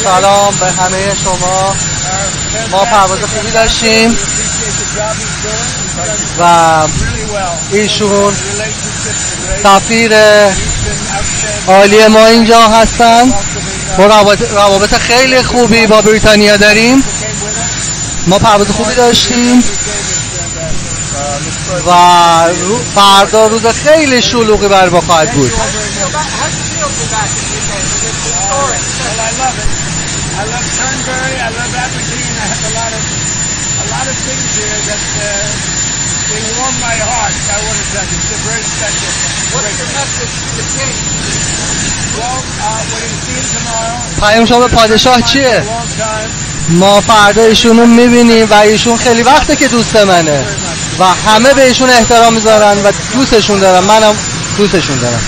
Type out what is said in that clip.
سلام به همه شما. ما پرواز خوبی داشتیم و ایشون سفیر عالی ما اینجا هستن. ما روابط خیلی خوبی با بریتانیا داریم. ما پرواز خوبی داشتیم و فردا روز خیلی شلوغی برای ما خواهد بود. I love Turnberry, I love Aberdeen, I have a lot of things here that they warm my heart. I want to tell you, it's a very special. What's your message to the king? Well, when you see him tomorrow. پیام شما به پادشاه چیه؟ ما فردا ایشون رو میبینیم و ایشون خیلی وقته که دوست منه و همه به ایشون احترام میذارن و دوستشون دارن. منم دوستشون دارم.